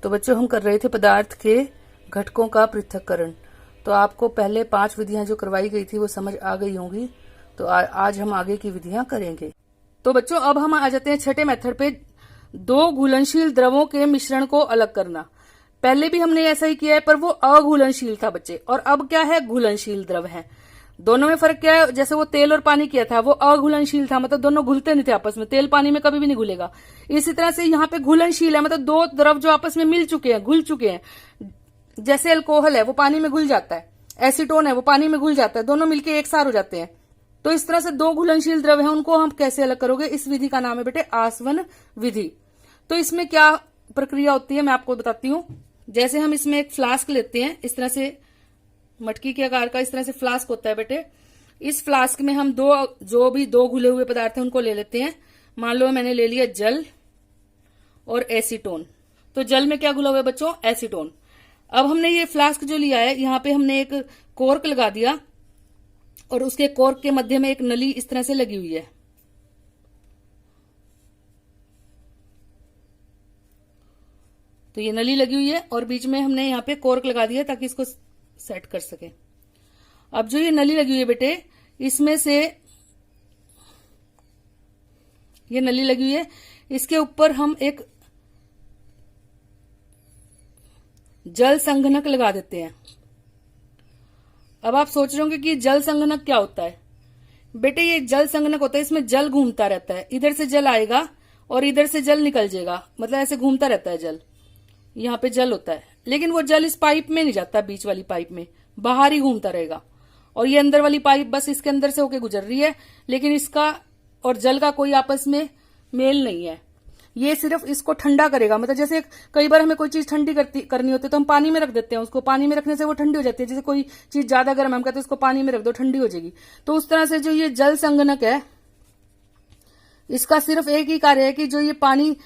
तो बच्चों हम कर रहे थे पदार्थ के घटकों का पृथक्करण। तो आपको पहले 5 विधियां जो करवाई गई थी वो समझ आ गई होंगी। तो आज हम आगे की विधियां करेंगे। तो बच्चों अब हम आ जाते हैं छठे मेथड पे, 2 घुलनशील द्रवों के मिश्रण को अलग करना। पहले भी हमने ऐसा ही किया है पर वो अघुलनशील था बच्चे, और अब क्या है, घुलनशील द्रव है। दोनों में फर्क क्या है, जैसे वो तेल और पानी किया था वो अघुलनशील था, मतलब दोनों घुलते नहीं थे आपस में, तेल पानी में कभी भी नहीं घुलेगा। इसी तरह से यहाँ पे घुलनशील है, मतलब 2 द्रव जो आपस में मिल चुके हैं, घुल चुके हैं। जैसे अल्कोहल है वो पानी में घुल जाता है, एसीटोन है वो पानी में घुल जाता है, दोनों मिलके एक सार हो जाते हैं। तो इस तरह से 2 घुलनशील द्रव है, उनको हम कैसे अलग करोगे, इस विधि का नाम है बेटे आसवन विधि। तो इसमें क्या प्रक्रिया होती है मैं आपको बताती हूँ। जैसे हम इसमें एक फ्लास्क लेते हैं, इस तरह से मटकी के आकार का इस तरह से फ्लास्क होता है बेटे। इस फ्लास्क में हम जो भी 2 घुले हुए पदार्थ हैं उनको ले लेते हैं। मान लो मैंने ले लिया जल और एसीटोन। तो जल में क्या घुला हुआ है बच्चों, एसीटोन। अब हमने ये फ्लास्क जो लिया है, यहाँ पे हमने एक कॉर्क लगा दिया और उसके कॉर्क के मध्य में एक नली इस तरह से लगी हुई है। तो ये नली लगी हुई है और बीच में हमने यहाँ पे कॉर्क लगा दिया ताकि इसको सेट कर सके। अब जो ये नली लगी हुई है बेटे, इसमें से ये नली लगी हुई है, इसके ऊपर हम एक जल संघनक लगा देते हैं। अब आप सोच रहे होंगे कि जल संघनक क्या होता है। बेटे ये जल संघनक होता है, इसमें जल घूमता रहता है, इधर से जल आएगा और इधर से जल निकल जाएगा, मतलब ऐसे घूमता रहता है जल। यहाँ पे जल होता है, लेकिन वो जल इस पाइप में नहीं जाता, बीच वाली पाइप में, बाहर ही घूमता रहेगा। और ये अंदर वाली पाइप बस इसके अंदर से होके गुजर रही है, लेकिन इसका और जल का कोई आपस में मेल नहीं है। ये सिर्फ इसको ठंडा करेगा, मतलब जैसे कई बार हमें कोई चीज ठंडी करनी होती है तो हम पानी में रख देते हैं उसको, पानी में रखने से वो ठंडी हो जाती है। जैसे कोई चीज ज्यादा गर्म है, हम कहते हैं उसको पानी में रख दो ठंडी हो जाएगी। तो उस तरह से जो ये जल संघनक है, इसका सिर्फ एक ही कार्य है कि जो ये पानी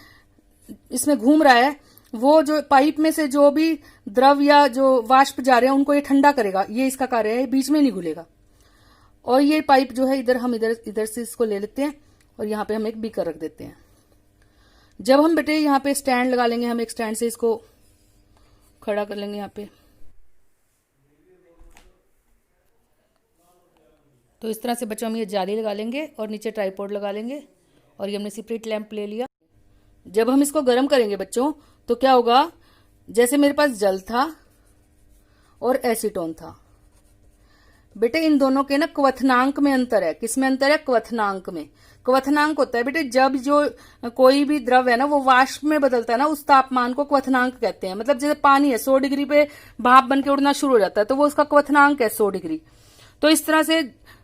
इसमें घूम रहा है, वो जो पाइप में से जो भी द्रव या जो वाष्प जा रहे हैं उनको ये ठंडा करेगा, ये इसका कार्य है, बीच में नहीं घुलेगा। और ये पाइप जो है हम इधर से इसको ले लेते हैं और यहाँ पे हम एक बीकर रख देते हैं। जब हम बेटे यहाँ पे स्टैंड लगा लेंगे, हम एक स्टैंड से इसको खड़ा कर लेंगे यहाँ पे। तो इस तरह से बच्चों हम ये जाली लगा लेंगे और नीचे ट्राइपॉड लगा लेंगे और ये हमने स्पिरिट लैंप ले लिया। जब हम इसको गर्म करेंगे बच्चों तो क्या होगा, जैसे मेरे पास जल था और एसीटोन था बेटे, इन दोनों के ना क्वथनांक में अंतर है। किसमें अंतर है, क्वथनांक में। क्वथनांक होता है बेटे जब जो कोई भी द्रव है ना वो वाष्प में बदलता है ना, उस तापमान को क्वथनांक कहते हैं। मतलब जैसे पानी है 100 डिग्री पे भाप बन के उड़ना शुरू हो जाता है, तो वो उसका क्वथनांक है 100 डिग्री। तो इस तरह से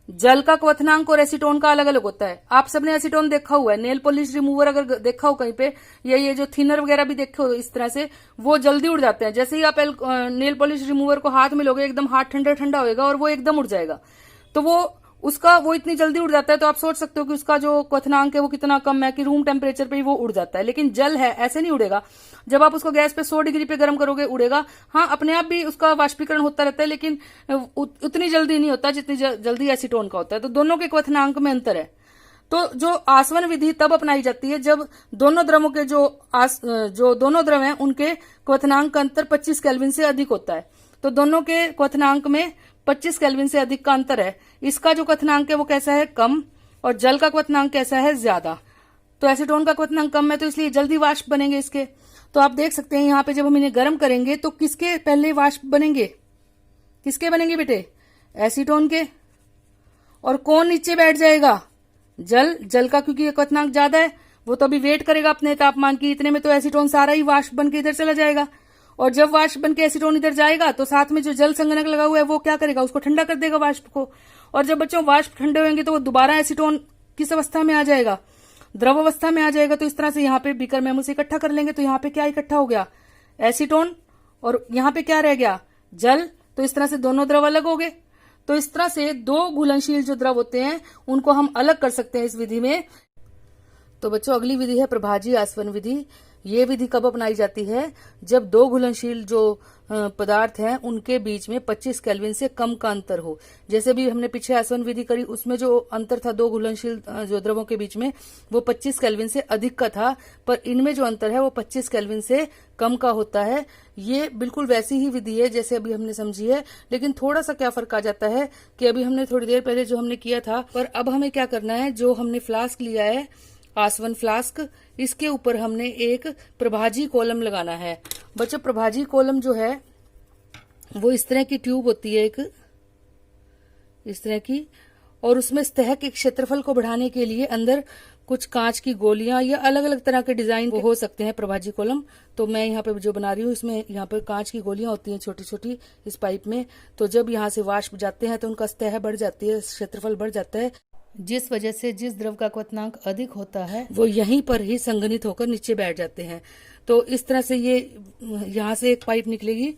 जल का क्वथनांक और एसीटोन का अलग अलग होता है। आप सबने एसीटोन देखा हुआ है, नेल पॉलिश रिमूवर अगर देखा हो कहीं पे, या ये जो थिनर वगैरह भी देखे हो, इस तरह से वो जल्दी उड़ जाते हैं। जैसे ही आप नेल पॉलिश रिमूवर को हाथ में लोगे, एकदम हाथ ठंडा ठंडा होएगा और वो एकदम उड़ जाएगा। तो वो इतनी जल्दी उड़ जाता है, तो आप सोच सकते हो कि उसका जो क्वथनांक है वो कितना कम है, कि रूम टेम्परेचर पे ही वो उड़ जाता है। लेकिन जल है ऐसे नहीं उड़ेगा, जब आप उसको गैस पे 100 डिग्री पे गर्म करोगे उड़ेगा। हाँ, अपने आप भी उसका वाष्पीकरण होता रहता है, लेकिन उतनी जल्दी नहीं होता जितनी जल्दी एसीटोन का होता है। तो दोनों के क्वथनांक में अंतर है। तो जो आसवन विधि तब अपनाई जाती है जब दोनों द्रवों के जो दोनों द्रव हैं उनके क्वथनांक का अंतर 25 केल्विन से अधिक होता है। तो दोनों के क्वथनांक में 25 केल्विन से अधिक का अंतर है। इसका जो क्वथनांक है वो कैसा है, कम, और जल का क्वथनांक कैसा है, ज्यादा। तो एसीटोन का क्वथनांक कम है, तो इसलिए जल्दी वाष्प बनेंगे इसके। तो आप देख सकते हैं यहाँ पे जब हम इन्हें गर्म करेंगे तो किसके पहले वाष्प बनेंगे, किसके बनेंगे बेटे, एसीटोन के। और कौन नीचे बैठ जाएगा, जल का, क्योंकि क्वथनांक ज्यादा है, वो तो अभी वेट करेगा अपने तापमान की, इतने में तो एसीटोन सारा ही वाष्प बन के इधर चला जाएगा। और जब वाष्प बन के एसीटोन इधर जाएगा तो साथ में जो जल संघनक लगा हुआ है वो क्या करेगा, उसको ठंडा कर देगा वाष्प को। और जब बच्चों वाष्प ठंडे होंगे तो वो दोबारा एसीटोन किस अवस्था में आ जाएगा, द्रव अवस्था में आ जाएगा। तो इस तरह से यहाँ पे बीकर में हम उसे इकट्ठा कर लेंगे। तो यहाँ पे क्या इकट्ठा हो गया, एसीटोन, और यहाँ पे क्या रह गया, जल। तो इस तरह से दोनों द्रव अलग हो गए। तो इस तरह से 2 घुलनशील जो द्रव होते हैं उनको हम अलग कर सकते हैं इस विधि में। तो बच्चों अगली विधि है प्रभाजी आसवन विधि। ये विधि कब अपनाई जाती है? जब दो घुलनशील जो पदार्थ हैं उनके बीच में 25 केल्विन से कम का अंतर हो। जैसे भी हमने पीछे आसवन विधि करी, उसमें जो अंतर था दो घुलनशील जो द्रवों के बीच में, वो 25 केल्विन से अधिक का था, पर इनमें जो अंतर है वो 25 केल्विन से कम का होता है। ये बिल्कुल वैसी ही विधि है जैसे अभी हमने समझी है, लेकिन थोड़ा सा क्या फर्क आ जाता है कि अभी हमने थोड़ी देर पहले जो हमने किया था, पर अब हमें क्या करना है, जो हमने फ्लास्क लिया है आसवन फ्लास्क, इसके ऊपर हमने एक प्रभाजी कॉलम लगाना है। बच्चों प्रभाजी कॉलम जो है वो इस तरह की ट्यूब होती है, एक इस तरह की, और उसमें सतह के क्षेत्रफल को बढ़ाने के लिए अंदर कुछ कांच की गोलियां या अलग अलग तरह के डिजाइन हो सकते हैं प्रभाजी कॉलम। तो मैं यहाँ पे जो बना रही हूँ, इसमें यहाँ पे कांच की गोलियां होती हैं छोटी छोटी इस पाइप में। तो जब यहाँ से वाष्प जाते हैं तो उनका सतह बढ़ जाती है, क्षेत्रफल बढ़ जाता है, जिस वजह से जिस द्रव का क्वथनांक अधिक होता है वो यहीं पर ही संघनित होकर नीचे बैठ जाते हैं। तो इस तरह से ये यहाँ से एक पाइप निकलेगी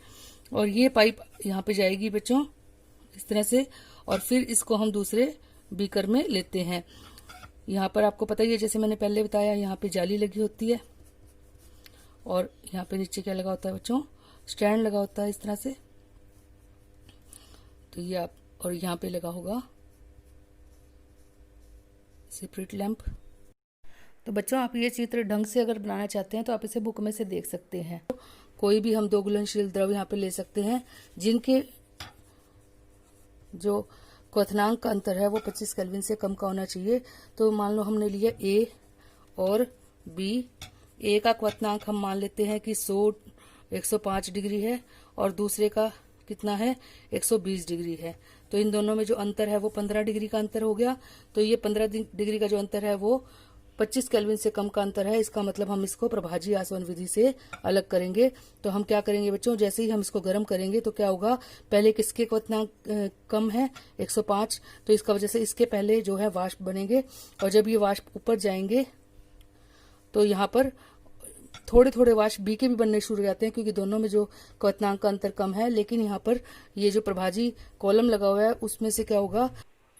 और ये पाइप यहाँ पे जाएगी बच्चों इस तरह से, और फिर इसको हम दूसरे बीकर में लेते हैं। यहाँ पर आपको पता ही है, जैसे मैंने पहले बताया, यहाँ पे जाली लगी होती है और यहाँ पे नीचे क्या लगा होता है बच्चों, स्टैंड लगा होता है इस तरह से। तो ये आप, और यहाँ पे लगा होगा सेपरेट लैंप। तो बच्चों आप ये चित्र ढंग से अगर बनाना चाहते हैं तो आप इसे बुक में से देख सकते हैं। कोई भी हम दो घुलनशील द्रव यहाँ पे ले सकते हैं जिनके जो क्वथनांक का अंतर है वो 25 केल्विन से कम का होना चाहिए। तो मान लो हमने लिया ए और बी। ए का क्वथनांक हम मान लेते हैं कि 105 डिग्री है और दूसरे का कितना है, 120 डिग्री है। तो इन दोनों में जो अंतर है वो 15 डिग्री का अंतर हो गया। तो ये 15 डिग्री का जो अंतर है वो 25 केल्विन से कम का अंतर है। इसका मतलब हम इसको प्रभाजी आसवन विधि से अलग करेंगे। तो हम क्या करेंगे बच्चों, जैसे ही हम इसको गर्म करेंगे तो क्या होगा, पहले किसके क्वथनांक कम है, 105, तो इसका वजह से इसके पहले जो है वाष्प बनेंगे, और जब ये वाष्प ऊपर जाएंगे तो यहाँ पर थोड़े थोड़े वाष्प बी के भी बनने शुरू हो जाते हैं, क्योंकि दोनों में जो क्वथनांक का अंतर कम है। लेकिन यहाँ पर ये जो प्रभाजी कॉलम लगा हुआ है उसमें से क्या होगा,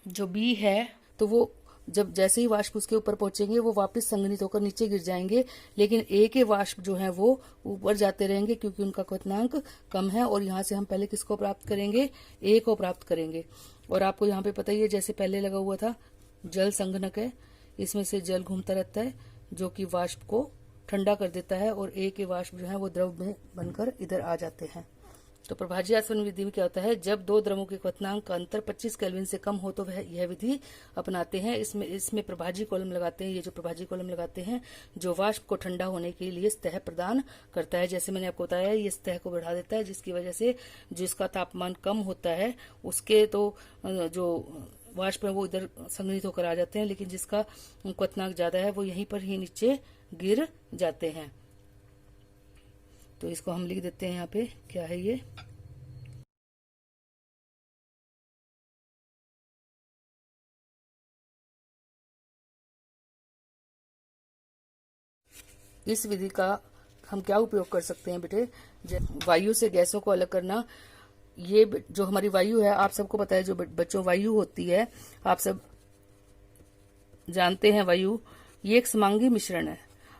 जो बी है तो वो जब जैसे ही वाष्प उसके ऊपर पहुंचेंगे वो वापस संघनित होकर नीचे गिर जाएंगे, लेकिन ए के वाष्प जो है वो ऊपर जाते रहेंगे क्योंकि उनका क्वथनांक कम है। और यहाँ से हम पहले किसको प्राप्त करेंगे, ए को प्राप्त करेंगे। और आपको यहाँ पे पता ही है, जैसे पहले लगा हुआ था जल संघनक है, इसमें से जल घूमता रहता है जो कि वाष्प को ठंडा कर देता है, और ए के वाष्प जो है वो द्रव में बनकर इधर आ जाते हैं। तो प्रभाजी आसवन विधि में क्या होता है, जब दो द्रवों के क्वथनांक का अंतर 25 केल्विन से कम हो तो वह यह विधि अपनाते हैं। इसमें प्रभाजी कॉलम लगाते हैं। ये जो प्रभाजी कॉलम लगाते हैं जो वाष्प को ठंडा होने के लिए सतह प्रदान करता है। जैसे मैंने आपको बताया, ये सतह को बढ़ा देता है, जिसकी वजह से जिसका तापमान कम होता है उसके तो जो वाष्प है वो इधर संघनित होकर आ जाते हैं, लेकिन जिसका क्वथनांक ज्यादा है वो यहीं पर ही नीचे गिर जाते हैं। तो इसको हम लिख देते हैं यहाँ पे, क्या है ये, इस विधि का हम क्या उपयोग कर सकते हैं बेटे, वायु से गैसों को अलग करना। ये जो हमारी वायु है, आप सबको पता है, जो बच्चों वायु होती है, आप सब जानते हैं वायु, ये एक समांगी मिश्रण है।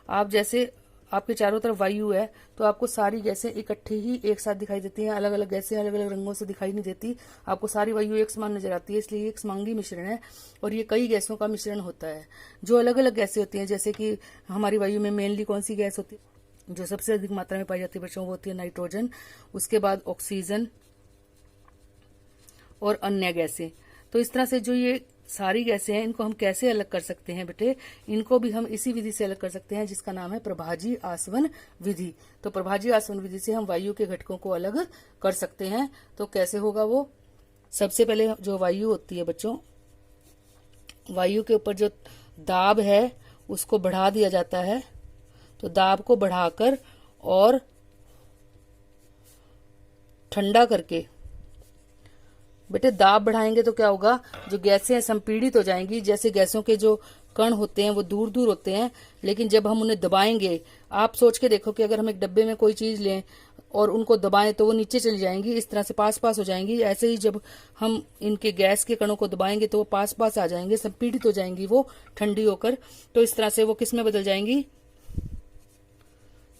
आप जैसे आपके चारों तरफ वायु है तो आपको सारी गैसें इकट्ठी ही एक साथ दिखाई देती हैं। अलग अलग गैसें अलग अलग रंगों से दिखाई नहीं देती, आपको सारी वायु एक समान नजर आती है। इसलिए एक समांगी मिश्रण है और ये कई गैसों का मिश्रण होता है। जो अलग अलग गैसें होती हैं, जैसे कि हमारी वायु में मेनली कौन सी गैस होती है जो सबसे अधिक मात्रा में पाई जाती है बच्चों, वो होती है नाइट्रोजन, उसके बाद ऑक्सीजन और अन्य गैसें। तो इस तरह से जो ये सारी गैसें हैं, इनको हम कैसे अलग कर सकते हैं बेटे, इनको भी हम इसी विधि से अलग कर सकते हैं जिसका नाम है प्रभाजी आसवन विधि। तो प्रभाजी आसवन विधि से हम वायु के घटकों को अलग कर सकते हैं। तो कैसे होगा वो, सबसे पहले जो वायु होती है बच्चों, वायु के ऊपर जो दाब है उसको बढ़ा दिया जाता है। तो दाब को बढ़ाकर और ठंडा करके, बेटे दाब बढ़ाएंगे तो क्या होगा, जो गैसें संपीड़ित हो जाएंगी। जैसे गैसों के जो कण होते हैं वो दूर दूर होते हैं, लेकिन जब हम उन्हें दबाएंगे, आप सोच के देखो कि अगर हम एक डब्बे में कोई चीज लें और उनको दबाएं तो वो नीचे चली जाएंगी, इस तरह से पास पास हो जाएंगी। ऐसे ही जब हम इनके गैस के कणों को दबाएंगे तो वो पास पास आ जाएंगे, संपीड़ित हो जाएंगी वो ठंडी होकर। तो इस तरह से वो किस में बदल जाएंगी,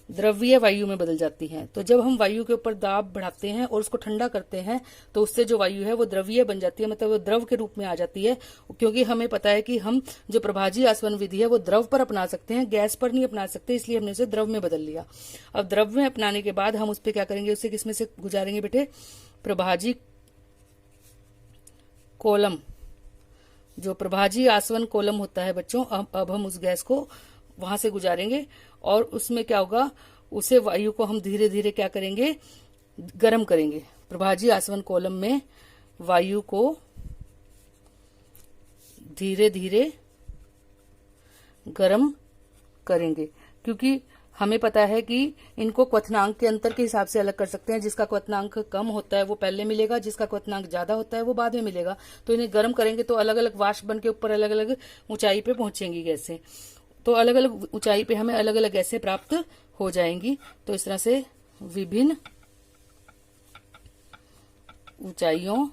द्रव्यीय वायु में बदल जाती हैं। तो जब हम वायु के ऊपर दाब बढ़ाते हैं और उसको ठंडा करते हैं तो उससे जो वायु है वो द्रव्यीय बन जाती है, मतलब वो द्रव के रूप में आ जाती है। क्योंकि हमें पता है कि हम जो प्रभाजी आसवन विधि है वो द्रव पर अपना सकते हैं, गैस पर नहीं अपना सकते, इसलिए हमने उसे द्रव में बदल लिया। अब द्रव में अपनाने के बाद हम उस पर क्या करेंगे, उसे किसमें से गुजारेंगे बेटे, प्रभाजी कोलम, जो प्रभाजी आसवन कोलम होता है बच्चों, अब हम उस गैस को वहां से गुजारेंगे और उसमें क्या होगा, उसे वायु को हम धीरे धीरे क्या करेंगे, गर्म करेंगे। प्रभाजी आसवन कोलम में वायु को धीरे धीरे गर्म करेंगे, क्योंकि हमें पता है कि इनको क्वथनांक के अंतर के हिसाब से अलग कर सकते हैं। जिसका क्वथनांक कम होता है वो पहले मिलेगा, जिसका क्वथनांक ज्यादा होता है वो बाद में मिलेगा। तो इन्हें गर्म करेंगे तो अलग अलग वाष्प बन के ऊपर अलग अलग ऊंचाई पे पहुंचेंगी गैसें। तो अलग अलग ऊंचाई पे हमें अलग अलग गैसें प्राप्त हो जाएंगी। तो इस तरह से विभिन्न ऊंचाइयों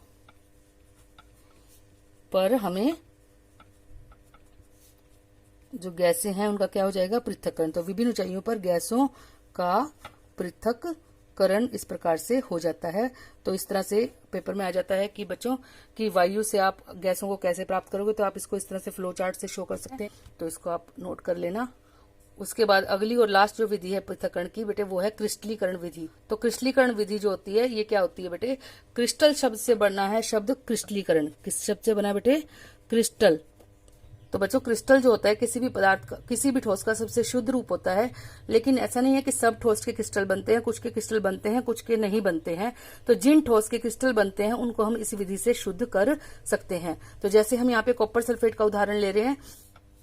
पर हमें जो गैसें हैं उनका क्या हो जाएगा, पृथक्करण। तो विभिन्न ऊंचाइयों पर गैसों का पृथक्करण इस प्रकार से हो जाता है। तो इस तरह से पेपर में आ जाता है कि बच्चों कि वायु से आप गैसों को कैसे प्राप्त करोगे, तो आप इसको इस तरह से फ्लो चार्ट से शो कर सकते हैं। तो इसको आप नोट कर लेना। उसके बाद अगली और लास्ट जो विधि है पृथक्करण की बेटे वो है क्रिस्टलीकरण विधि। तो क्रिस्टलीकरण विधि जो होती है ये क्या होती है बेटे, क्रिस्टल शब्द से बना है शब्द क्रिस्टलीकरण। किस शब्द से बना है बेटे, क्रिस्टल। तो बच्चों क्रिस्टल जो होता है किसी भी पदार्थ का, किसी भी ठोस का सबसे शुद्ध रूप होता है। लेकिन ऐसा नहीं है कि सब ठोस के क्रिस्टल बनते हैं, कुछ के क्रिस्टल बनते हैं, कुछ के नहीं बनते हैं। तो जिन ठोस के क्रिस्टल बनते हैं उनको हम इस विधि से शुद्ध कर सकते हैं। तो जैसे हम यहाँ पे कॉपर सल्फेट का उदाहरण ले रहे हैं।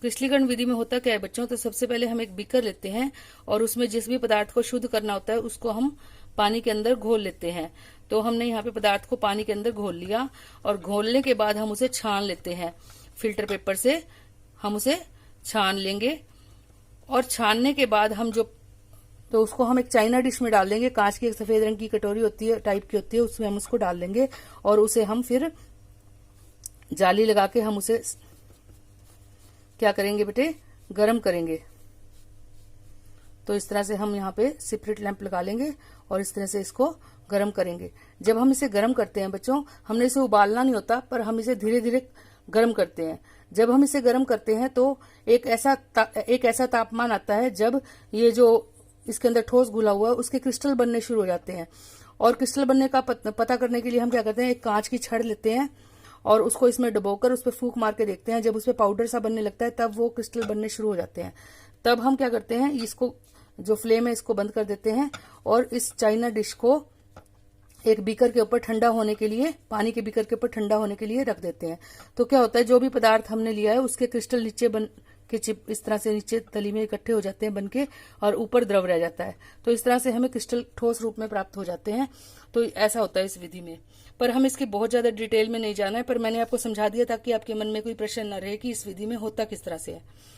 क्रिस्टलीकरण विधि में होता क्या है बच्चों, तो सबसे पहले हम एक बीकर लेते हैं और उसमें जिस भी पदार्थ को शुद्ध करना होता है उसको हम पानी के अंदर घोल लेते हैं। तो हमने यहाँ पे पदार्थ को पानी के अंदर घोल लिया और घोलने के बाद हम उसे छान लेते हैं। फिल्टर पेपर से हम उसे छान लेंगे और छानने के बाद हम तो उसको हम एक चाइना डिश में डाल देंगे। कांच की एक सफेद रंग की कटोरी होती है, टाइप की होती है, उसमें हम उसको डाल देंगे और उसे हम फिर जाली लगा के हम उसे क्या करेंगे बेटे, गर्म करेंगे। तो इस तरह से हम यहाँ पे सेपरेट लैंप लगा लेंगे और इस तरह से इसको गर्म करेंगे। जब हम इसे गर्म करते हैं बच्चों, हमने इसे उबालना नहीं होता, पर हम इसे धीरे धीरे गर्म करते हैं। जब हम इसे गर्म करते हैं तो एक ऐसा तापमान आता है जब ये जो इसके अंदर ठोस घुला हुआ है उसके क्रिस्टल बनने शुरू हो जाते हैं। और क्रिस्टल बनने का पता करने के लिए हम क्या करते हैं, एक कांच की छड़ लेते हैं और उसको इसमें डुबोकर उस पर फूंक मार के देखते हैं। जब उसपे पाउडर सा बनने लगता है तब वो क्रिस्टल बनने शुरू हो जाते हैं। तब हम क्या करते हैं, इसको जो फ्लेम है इसको बंद कर देते हैं और इस चाइना डिश को एक बीकर के ऊपर ठंडा होने के लिए, पानी के बीकर के ऊपर ठंडा होने के लिए रख देते हैं। तो क्या होता है, जो भी पदार्थ हमने लिया है उसके क्रिस्टल नीचे बन के चिप इस तरह से नीचे तली में इकट्ठे हो जाते हैं बनके, और ऊपर द्रव रह जाता है। तो इस तरह से हमें क्रिस्टल ठोस रूप में प्राप्त हो जाते हैं। तो ऐसा होता है इस विधि में। पर हम इसकी बहुत ज्यादा डिटेल में नहीं जाना है, पर मैंने आपको समझा दिया ताकि आपके मन में कोई प्रश्न न रहे कि इस विधि में होता किस तरह से है।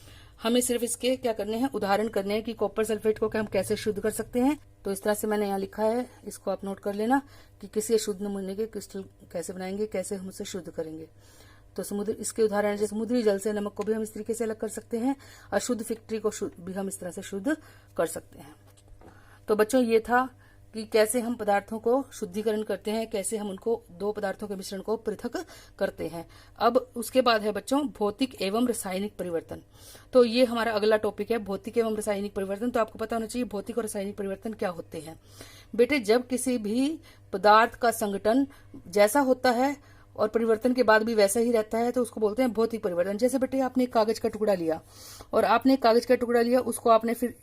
हमें सिर्फ इसके क्या करने हैं, उदाहरण करने हैं कि कॉपर सल्फेट को हम कैसे शुद्ध कर सकते हैं। तो इस तरह से मैंने यहाँ लिखा है, इसको आप नोट कर लेना कि किसी अशुद्ध नमूने के क्रिस्टल कैसे बनाएंगे, कैसे हम उसे शुद्ध करेंगे। तो इसके उदाहरण जैसे समुद्री जल से नमक को भी हम इस तरीके से अलग कर सकते हैं, अशुद्ध फैक्ट्री को भी हम इस तरह से शुद्ध कर सकते हैं। तो बच्चों ये था कि कैसे हम पदार्थों को शुद्धिकरण करते हैं, कैसे हम उनको दो पदार्थों के मिश्रण को पृथक करते हैं। अब उसके बाद है बच्चों भौतिक एवं रासायनिक परिवर्तन। तो ये हमारा अगला टॉपिक है, भौतिक एवं रासायनिक परिवर्तन। तो आपको पता होना चाहिए भौतिक और रासायनिक परिवर्तन क्या होते हैं। बेटे जब किसी भी पदार्थ का संगठन जैसा होता है और परिवर्तन के बाद भी वैसा ही रहता है तो उसको बोलते हैं भौतिक परिवर्तन। जैसे बेटे आपने एक कागज का टुकड़ा लिया और आपने एक कागज का टुकड़ा लिया, उसको आपने फिर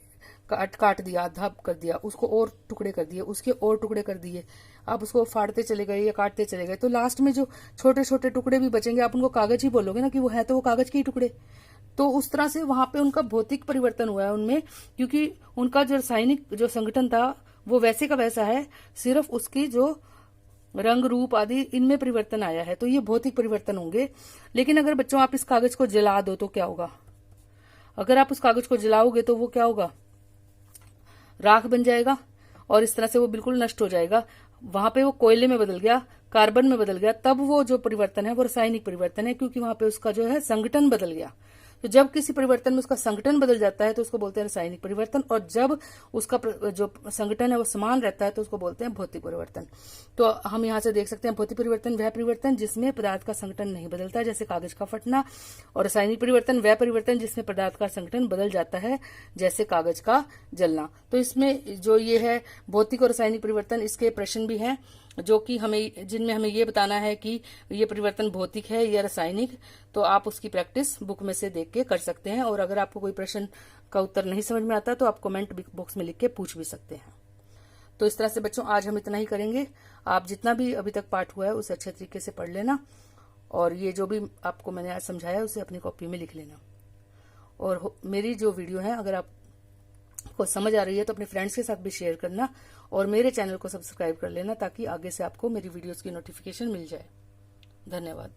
काट दिया, आधा कर दिया, उसको और टुकड़े कर दिए, उसके और टुकड़े कर दिए, आप उसको फाड़ते चले गए या काटते चले गए, तो लास्ट में जो छोटे छोटे टुकड़े भी बचेंगे आप उनको कागज ही बोलोगे ना कि वो है तो वो कागज के ही टुकड़े। तो उस तरह से वहां पे उनका भौतिक परिवर्तन हुआ है उनमें, क्योंकि उनका जो रासायनिक जो संगठन था वो वैसे का वैसा है, सिर्फ उसकी जो रंग रूप आदि इनमें परिवर्तन आया है। तो ये भौतिक परिवर्तन होंगे। लेकिन अगर बच्चों आप इस कागज को जला दो तो क्या होगा, अगर आप उस कागज को जलाओगे तो वो क्या होगा, राख बन जाएगा और इस तरह से वो बिल्कुल नष्ट हो जाएगा। वहां पे वो कोयले में बदल गया, कार्बन में बदल गया, तब वो जो परिवर्तन है वो रासायनिक परिवर्तन है, क्योंकि वहां पे उसका जो है संगठन बदल गया। तो जब किसी परिवर्तन में उसका संगठन बदल जाता है तो उसको बोलते हैं रासायनिक परिवर्तन, और जब उसका जो संगठन है वो समान रहता है तो उसको बोलते हैं भौतिक परिवर्तन। तो हम यहाँ से देख सकते हैं भौतिक परिवर्तन वह परिवर्तन जिसमें पदार्थ का संगठन नहीं बदलता, जैसे कागज का फटना, और रासायनिक परिवर्तन वह परिवर्तन जिसमें पदार्थ का संगठन बदल जाता है, जैसे कागज का जलना। तो इसमें जो ये है भौतिक और रासायनिक परिवर्तन, इसके प्रश्न भी हैं जो कि जिनमें हमें ये बताना है कि ये परिवर्तन भौतिक है या रासायनिक। तो आप उसकी प्रैक्टिस बुक में से देख के कर सकते हैं, और अगर आपको कोई प्रश्न का उत्तर नहीं समझ में आता तो आप कमेंट बॉक्स में लिख के पूछ भी सकते हैं। तो इस तरह से बच्चों आज हम इतना ही करेंगे। आप जितना भी अभी तक पाठ हुआ है उसे अच्छे तरीके से पढ़ लेना, और ये जो भी आपको मैंने आज समझाया उसे अपनी कॉपी में लिख लेना। और मेरी जो वीडियो है अगर आपको समझ आ रही है तो अपने फ्रेंड्स के साथ भी शेयर करना, और मेरे चैनल को सब्सक्राइब कर लेना ताकि आगे से आपको मेरी वीडियोस की नोटिफिकेशन मिल जाए। धन्यवाद।